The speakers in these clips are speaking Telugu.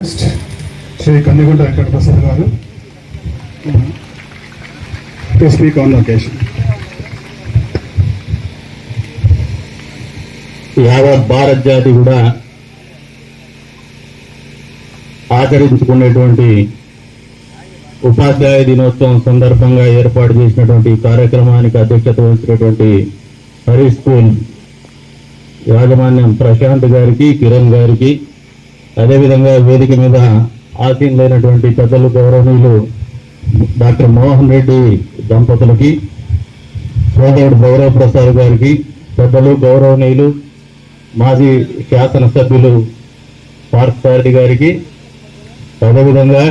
శ్రీ కన్నిగుంట వెంకట ప్రసాద్ గారు to speak on the occasion. యావత్ భారత్ జాతి కూడా ఆచరించుకునేటువంటి ఉపాధ్యాయ దినోత్సవం సందర్భంగా ఏర్పాటు చేసినటువంటి కార్యక్రమానికి అధ్యక్షత వహించినటువంటి హరి స్కూల్ యాజమాన్యం ప్రశాంత్ గారికి, కిరణ్ గారికి, అదేవిధంగా వేదిక మీద ఆసీనులైనటువంటి పెద్దలు గౌరవనీయులు డాక్టర్ మోహన్ రెడ్డి దంపతులకి, సోదరుడు గౌరవ ప్రసాద్ గారికి, పెద్దలు గౌరవనీయులు మాజీ శాసనసభ్యులు పార్థసారథి గారికి, అదేవిధంగా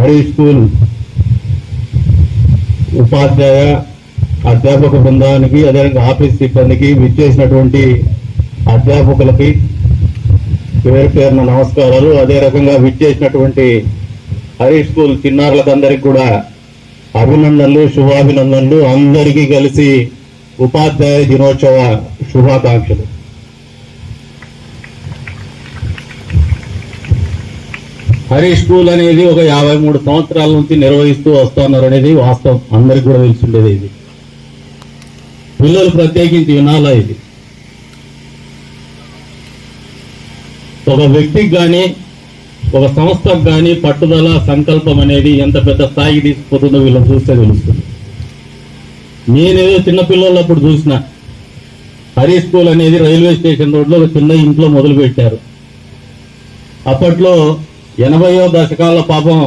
హరి స్కూల్ ఉపాధ్యాయ అధ్యాపక బృందానికి, అదేవిధంగా ఆఫీస్ సిబ్బందికి, విచ్చేసినటువంటి అధ్యాపకులకి పేరు పేరున నమస్కారాలు. అదే రకంగా విచ్చేసినటువంటి హరి స్కూల్ చిన్నారులకందరికీ కూడా అభినందనలు, శుభాభినందనలు. అందరికీ కలిసి ఉపాధ్యాయ దినోత్సవ శుభాకాంక్షలు. హరి స్కూల్ అనేది ఒక 53 సంవత్సరాల నుంచి నిర్వహిస్తూ వస్తున్నారు అనేది వాస్తవం, అందరికి కూడా తెలిసిండేది. ఇది పిల్లలు ప్రత్యేకించి వినాలా. ఇది ఒక వ్యక్తికి కానీ ఒక సంస్థకు కానీ పట్టుదల, సంకల్పం అనేది ఎంత పెద్ద స్థాయికి తీసుకుపోతుందో వీళ్ళని చూస్తే తెలుస్తుంది. నేనేదో చిన్నపిల్లలప్పుడు చూసిన హరి స్కూల్ అనేది రైల్వే స్టేషన్ రోడ్లో ఒక చిన్న ఇంట్లో మొదలు పెట్టారు. అప్పట్లో 80వ దశకాల పాపం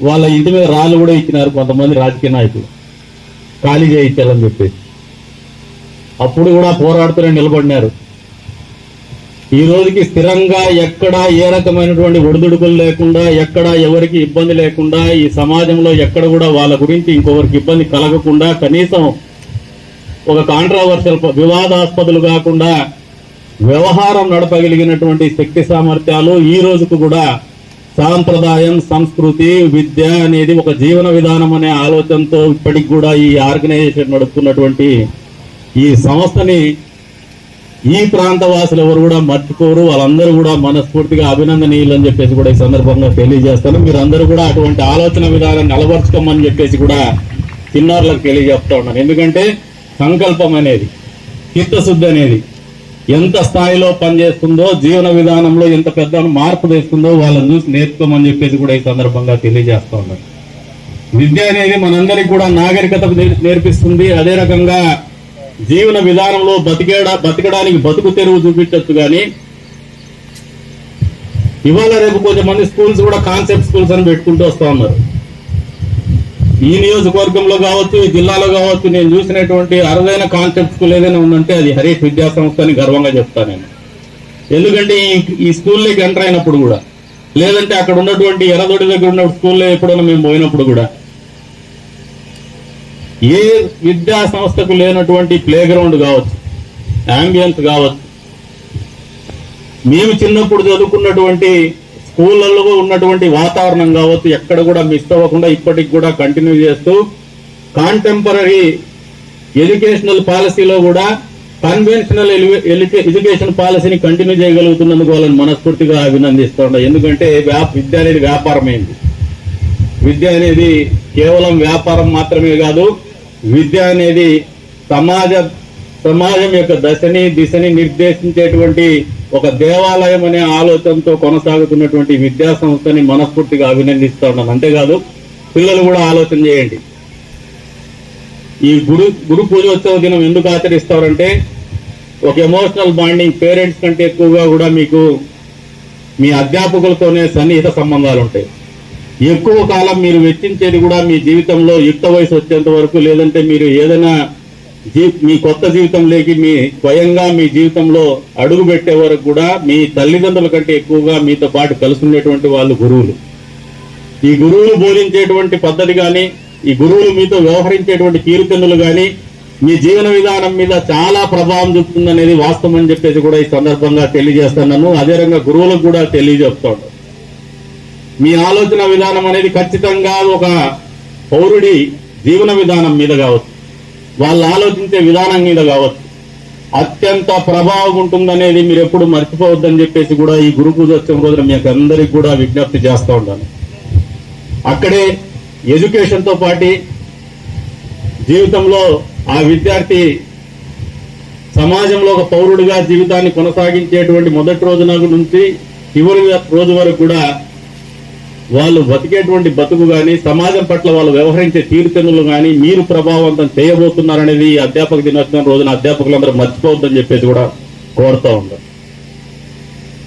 వాళ్ళ ఇంటి మీద రాళ్ళు కూడా ఇచ్చినారు కొంతమంది రాజకీయ నాయకులు, ఖాళీ చేయించాలని చెప్పేసి. అప్పుడు కూడా పోరాడుతూనే నిలబడినారు. ఈ రోజుకి స్థిరంగా ఎక్కడా ఏ రకమైనటువంటి ఒడిదుడుకులు లేకుండా, ఎక్కడా ఎవరికి ఇబ్బంది లేకుండా, ఈ సమాజంలో ఎక్కడ కూడా వాళ్ళ గురించి ఇంకొకరికి ఇబ్బంది కలగకుండా, కనీసం ఒక కాంట్రావర్షియల్ వివాదాస్పదులు కాకుండా వ్యవహారం నడపగలిగినటువంటి శక్తి సామర్థ్యాలు ఈ రోజుకు కూడా సాంప్రదాయం, సంస్కృతి, విద్య అనేది ఒక జీవన విధానం అనే ఆలోచనతో ఇప్పటికి కూడా ఈ ఆర్గనైజేషన్ నడుపుతున్నటువంటి ఈ సంస్థని ఈ ప్రాంత వాసులు ఎవరు కూడా మర్చిపోరు. వాళ్ళందరూ కూడా మనస్ఫూర్తిగా అభినందనీయులు అని చెప్పేసి కూడా ఈ సందర్భంగా తెలియజేస్తాను. మీరందరూ కూడా అటువంటి ఆలోచన విధానాన్ని అలవర్చుకోమని చెప్పేసి కూడా చిన్నారులకు తెలియజేస్తా ఉన్నాను. ఎందుకంటే సంకల్పం అనేది, చిత్తశుద్ధి అనేది ఎంత స్థాయిలో పనిచేస్తుందో, జీవన విధానంలో ఎంత పెద్ద మార్పు తెస్తుందో వాళ్ళని చూసి నేర్చుకోమని చెప్పేసి కూడా ఈ సందర్భంగా తెలియజేస్తా ఉన్నాను. విద్య అనేది మనందరికీ కూడా నాగరికత నేర్పిస్తుంది. అదే రకంగా జీవన విధానంలో బతికడానికి బతుకు తెరువు చూపించవచ్చు. కానీ ఇవాళ రేపు కొంతమంది స్కూల్స్ కూడా కాన్సెప్ట్ స్కూల్స్ అని పెట్టుకుంటూ వస్తూ ఉన్నారు. ఈ నియోజకవర్గంలో కావచ్చు, ఈ జిల్లాలో కావచ్చు, నేను చూసినటువంటి అరుదైన కాన్సెప్ట్ స్కూల్ ఏదైనా ఉందంటే అది హరీష్ విద్యా సంస్థ అని గర్వంగా చెప్తాను నేను. ఎందుకంటే ఈ స్కూల్లోకి ఎంటర్ అయినప్పుడు కూడా, లేదంటే అక్కడ ఉన్నటువంటి ఎర్రదొడి దగ్గర ఉన్న స్కూల్లో ఎప్పుడైనా మేము పోయినప్పుడు కూడా, ఏ విద్యా సంస్థకు లేనటువంటి ప్లే గ్రౌండ్ కావచ్చు, యాంబియన్స్ కావచ్చు, మేము చిన్నప్పుడు చదువుకున్నటువంటి స్కూళ్ళల్లో ఉన్నటువంటి వాతావరణం కావచ్చు, ఎక్కడ కూడా మిస్ అవ్వకుండా ఇప్పటికి కూడా కంటిన్యూ చేస్తూ కాంటెంపరీ ఎడ్యుకేషనల్ పాలసీలో కూడా కన్వెన్షనల్ ఎడ్యుకేషన్ పాలసీని కంటిన్యూ చేయగలుగుతున్నందుకు వాళ్ళని మనస్ఫూర్తిగా అభినందిస్తూ ఉంటాం. ఎందుకంటే విద్య అనేది వ్యాపారమైంది. విద్య అనేది కేవలం వ్యాపారం మాత్రమే కాదు, విద్య అనేది సమాజం యొక్క దిశని నిర్దేశించేటువంటి ఒక దేవాలయం అనే ఆలోచనతో కొనసాగుతున్నటువంటి విద్యా సంస్థని మనస్ఫూర్తిగా అభినందిస్తూ ఉన్నాను. అంతేకాదు పిల్లలు కూడా ఆలోచన చేయండి. ఈ గురు పూజోత్సవ దినం ఎందుకు ఆచరిస్తారంటే ఒక ఎమోషనల్ బాండింగ్, పేరెంట్స్ కంటే ఎక్కువగా కూడా మీకు మీ అధ్యాపకులతోనే సన్నిహిత సంబంధాలు ఉంటాయి. ఎక్కువ కాలం మీరు వెచ్చించేది కూడా మీ జీవితంలో యుక్త వయసు వచ్చేంత వరకు, లేదంటే మీరు ఏదైనా మీ కొత్త జీవితంలోకి మీ స్వయంగా మీ జీవితంలో అడుగు పెట్టే వరకు కూడా మీ తల్లిదండ్రుల కంటే ఎక్కువగా మీతో పాటు కలిసి ఉండేటువంటి వాళ్ళు గురువులు. ఈ గురువులు బోధించేటువంటి పద్ధతి కానీ, ఈ గురువులు మీతో వ్యవహరించేటువంటి తీరుతెన్నులు కానీ మీ జీవన విధానం మీద చాలా ప్రభావం చూపుతుందనేది వాస్తవం అని చెప్పేసి కూడా ఈ సందర్భంగా తెలియజేస్తున్నాను. అదే రకంగా గురువులకు కూడా తెలియజేస్తాను. మీ ఆలోచన విధానం అనేది ఖచ్చితంగా ఒక పౌరుడి జీవన విధానం మీద కావచ్చు, వాళ్ళు ఆలోచించే విధానం మీద కావచ్చు, అత్యంత ప్రభావం ఉంటుందనేది మీరు ఎప్పుడు మర్చిపోవద్దని చెప్పేసి కూడా ఈ గురు పూజోత్సవం రోజున మీకు అందరికి కూడా విజ్ఞప్తి చేస్తూ ఉంటాను. అక్కడే ఎడ్యుకేషన్తో పాటు జీవితంలో ఆ విద్యార్థి సమాజంలో ఒక పౌరుడిగా జీవితాన్ని కొనసాగించేటువంటి మొదటి రోజు నుంచి చివరి రోజు వరకు కూడా వాళ్ళు బతికేటువంటి బతుకు కానీ సమాజం పట్ల వాళ్ళు వ్యవహరించే తీరుతెన్నులు కానీ మీరు ప్రభావవంతం చేయబోతున్నారనేది అధ్యాపక దినోత్సవం రోజున అధ్యాపకులందరూ మర్చిపోవద్దని చెప్పేసి కూడా కోరుతూ ఉంటారు.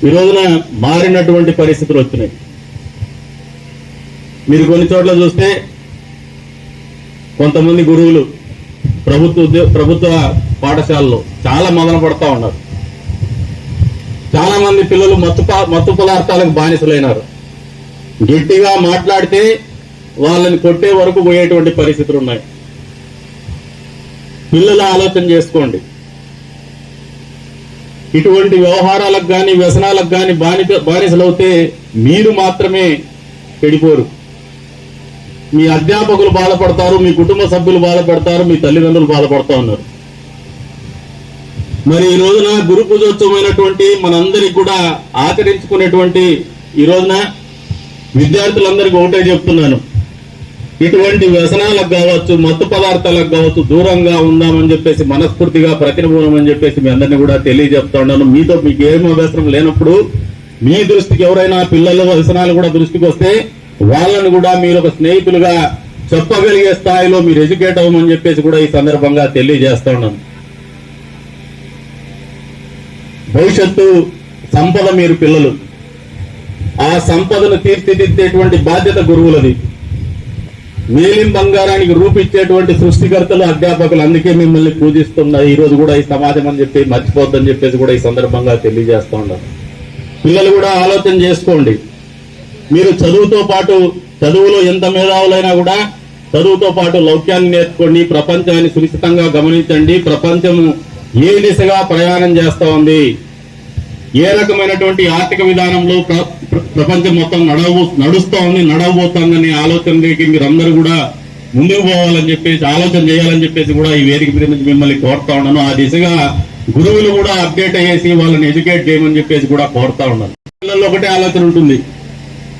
ఈ రోజున మారినటువంటి పరిస్థితులు వచ్చినాయి. మీరు కొన్ని చోట్ల చూస్తే కొంతమంది గురువులు ప్రభుత్వ పాఠశాలలో చాలా మదన పడతా ఉన్నారు. చాలా మంది పిల్లలు మత్తు పదార్థాలకు బానిసలైనారు. గట్టిగా మాట్లాడితే వాళ్ళని కొట్టే వరకు పోయేటువంటి పరిస్థితులు ఉన్నాయి. పిల్లలు ఆలోచన చేసుకోండి. ఇటువంటి వ్యవహారాలకు కానీ వ్యసనాలకు కానీ బానిసలవుతే మీరు మాత్రమే చెడిపోరు. మీ అధ్యాపకులు బాధపడతారు, మీ కుటుంబ సభ్యులు బాధపడతారు, మీ తల్లిదండ్రులు బాధపడతా ఉన్నారు. మరి ఈ రోజున గురు పూజోత్సవమైనటువంటి మనందరికి కూడా ఆచరించుకునేటువంటి ఈ రోజున విద్యార్థులందరికీ ఒకటే చెప్తున్నాను, ఇటువంటి వ్యసనాలకు కావచ్చు మత్తు పదార్థాలకు కావచ్చు దూరంగా ఉందామని చెప్పేసి మనస్ఫూర్తిగా ప్రతినిధులమని చెప్పేసి మీ అందరినీ కూడా తెలియజెప్తా ఉన్నాను. మీతో మీకు ఏమో వ్యసనం లేనప్పుడు మీ దృష్టికి ఎవరైనా పిల్లల వ్యసనాలు కూడా దృష్టికి వస్తే వాళ్ళని కూడా మీరు ఒక స్నేహితులుగా చెప్పగలిగే స్థాయిలో మీరు ఎడ్యుకేట్ అవ్వమని చెప్పేసి కూడా ఈ సందర్భంగా తెలియజేస్తా ఉన్నాను. భవిష్యత్తు సంపద మీరు పిల్లలు, ఆ సంపదను తీర్చిదిద్దేటువంటి బాధ్యత గురువులది. మేలిం బంగారానికి రూపిచ్చేటువంటి సృష్టికర్తలు అధ్యాపకులు. అందుకే మిమ్మల్ని పూజిస్తున్నారు ఈ రోజు కూడా ఈ సమాజం అని చెప్పి మర్చిపోద్దని చెప్పేసి కూడా ఈ సందర్భంగా తెలియజేస్తా ఉన్నారు. పిల్లలు కూడా ఆలోచన చేసుకోండి. మీరు చదువుతో పాటు చదువులో ఎంత మేధావులైనా కూడా చదువుతో పాటు లౌక్యాన్ని నేర్చుకోండి. ప్రపంచాన్ని సునిశ్చితంగా గమనించండి. ప్రపంచము ఏ దిశగా ప్రయాణం చేస్తా ఉంది, ఏ రకమైనటువంటి ఆర్థిక విధానంలో ప్రపంచం మొత్తం నడుస్తూ ఉంది, నడవబోతోందనే ఆలోచనకి మీరందరూ కూడా ముందుకు పోవాలని చెప్పేసి ఆలోచన చేయాలని చెప్పేసి కూడా ఈ వేదిక మీద నుంచి మిమ్మల్ని కోరుతా ఉన్నాను. ఆ దిశగా గురువులు కూడా అప్డేట్ అయ్యేసి వాళ్ళని ఎడ్యుకేట్ చేయమని చెప్పేసి కూడా కోరుతా ఉన్నాను. పిల్లల్లో ఒకటే ఆలోచన ఉంటుంది,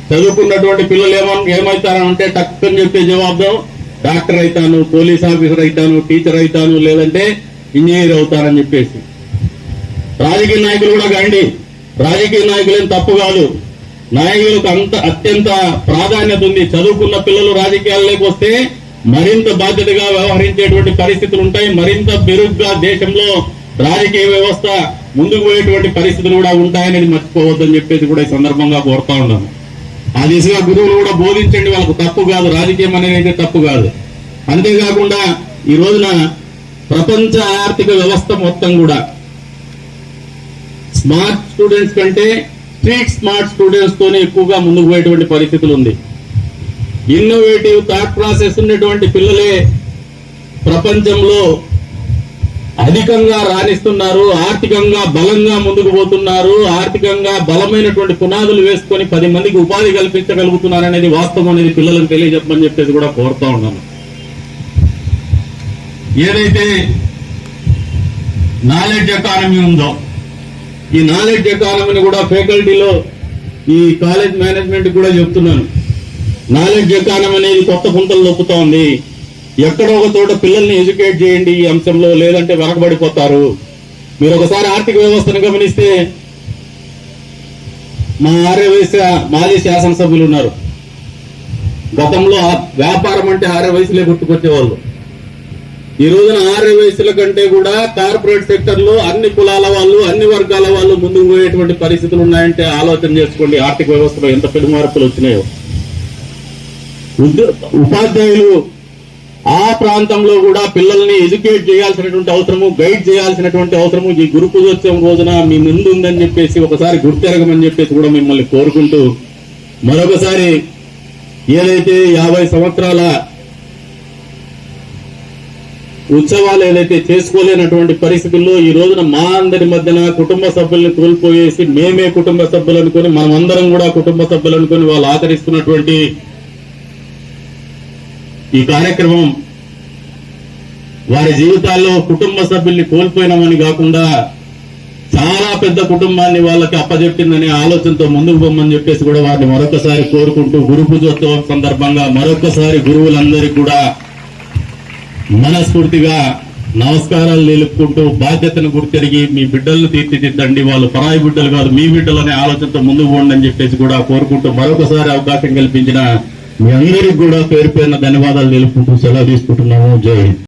చదువుకున్నటువంటి పిల్లలు ఏమవుతారంటే టక్కని చెప్పే జవాబు డాక్టర్ అవుతాను, పోలీస్ ఆఫీసర్ అవుతాను, టీచర్ అవుతాను, లేదంటే ఇంజనీర్ అవుతానని చెప్పేసి. రాజకీయ నాయకులు కూడా కండి, రాజకీయ నాయకులేం తప్పు కాదు, నాయకులకు అత్యంత ప్రాధాన్యత ఉంది. చదువుకున్న పిల్లలు రాజకీయాల్లోకి వస్తే మరింత బాధ్యతగా వ్యవహరించేటువంటి పరిస్థితులు ఉంటాయి. మరింత మెరుగ్గా దేశంలో రాజకీయ వ్యవస్థ ముందుకు పోయేటువంటి పరిస్థితులు కూడా ఉంటాయనేది మర్చిపోవద్దని చెప్పేసి కూడా ఈ సందర్భంగా కోరుతా ఉన్నాను. ఆ దిశగా గురువులు కూడా బోధించండి. వాళ్ళకు తప్పు కాదు, రాజకీయం అనేది అయితే తప్పు కాదు. అంతేకాకుండా ఈ రోజున ప్రపంచ ఆర్థిక వ్యవస్థ మొత్తం కూడా స్మార్ట్ స్టూడెంట్స్ కంటే స్ట్రీట్ స్మార్ట్ స్టూడెంట్స్ తోనే ఎక్కువగా ముందుకు పోయేటువంటి పరిస్థితులు ఉంది. ఇన్నోవేటివ్ థాట్ ప్రాసెస్ ఉన్నటువంటి పిల్లలే ప్రపంచంలో అధికంగా రాణిస్తున్నారు, ఆర్థికంగా బలంగా ముందుకు పోతున్నారు, ఆర్థికంగా బలమైనటువంటి పునాదులు వేసుకొని 10 మందికి ఉపాధి కల్పించగలుగుతున్నారు అనేది వాస్తవం అనేది పిల్లలకు తెలియజెప్పమని చెప్పేసి కూడా కోరుతా ఉన్నాను. ఏదైతే నాలెడ్జ్ ఎకానమీ ఉందో ఈ నాలెడ్జ్ ఎకానమీని కూడా ఫ్యాకల్టీలో ఈ కాలేజ్ మేనేజ్మెంట్ కూడా చెప్తున్నాను. నాలెడ్జ్ ఎకానమీ అనేది కొత్త పుంతలు నొక్కుతా ఉంది. ఎక్కడో ఒక చోట పిల్లల్ని ఎడ్యుకేట్ చేయండి ఈ అంశంలో, లేదంటే వెనకబడిపోతారు. మీరు ఒకసారి ఆర్థిక వ్యవస్థను గమనిస్తే మా ఆర్యవైశ్య మాజీ శాసనసభ్యులు ఉన్నారు. గతంలో వ్యాపారం అంటే ఆర్యవైశ్యులే గుర్తుకొచ్చేవాళ్ళు. ఈ రోజున ఆర్యవైశ్యుల కంటే కూడా కార్పొరేట్ సెక్టర్ లో అన్ని కులాల వాళ్ళు, అన్ని వర్గాల వాళ్ళు ముందుకు పోయేటువంటి పరిస్థితులు ఉన్నాయంటే ఆలోచన చేసుకోండి ఆర్థిక వ్యవస్థలో ఎంత పెను మార్పులు వచ్చినాయో. ఉపాధ్యాయులు ఆ ప్రాంతంలో కూడా పిల్లల్ని ఎడ్యుకేట్ చేయాల్సినటువంటి అవసరము, గైడ్ చేయాల్సినటువంటి అవసరము ఈ గురు పూజోత్సవం రోజున మీ ముందు ఉందని చెప్పేసి ఒకసారి గుర్తెరగమని చెప్పేసి కూడా మిమ్మల్ని కోరుకుంటూ మరొకసారి ఏదైతే 50 సంవత్సరాల ఉత్సవాలు ఏదైతే చేసుకోలేనటువంటి పరిస్థితుల్లో ఈ రోజున మా అందరి మధ్యన కుటుంబ సభ్యుల్ని కోల్పోయేసి మేమే కుటుంబ సభ్యులు అనుకుని మనమందరం కూడా కుటుంబ సభ్యులు అనుకుని వాళ్ళు ఆచరిస్తున్నటువంటి ఈ కార్యక్రమం వారి జీవితాల్లో కుటుంబ సభ్యుల్ని కోల్పోయినామని కాకుండా చాలా పెద్ద కుటుంబాన్ని వాళ్ళకి అప్పజెప్పిందనే ఆలోచనతో ముందుకు పోమని చెప్పేసి కూడా వారిని మరొకసారి కోరుకుంటూ గురు పూజోత్సవం సందర్భంగా మరొకసారి గురువులందరికీ కూడా మనస్ఫూర్తిగా నమస్కారాలు నిలుపుకుంటూ బాధ్యతను గుర్తిరిగి మీ బిడ్డలను తీర్చిదిద్దండి, వాళ్ళు పరాయి బిడ్డలు కాదు మీ బిడ్డలు అనే ఆలోచనతో ముందుకు పోండి అని చెప్పేసి కూడా కోరుకుంటూ మరొకసారి అవకాశం కల్పించిన మీ అందరికీ కూడా పేరు పేరున ధన్యవాదాలు నిలుపుకుంటూ సెలవు తీసుకుంటున్నాము. జై హింద్.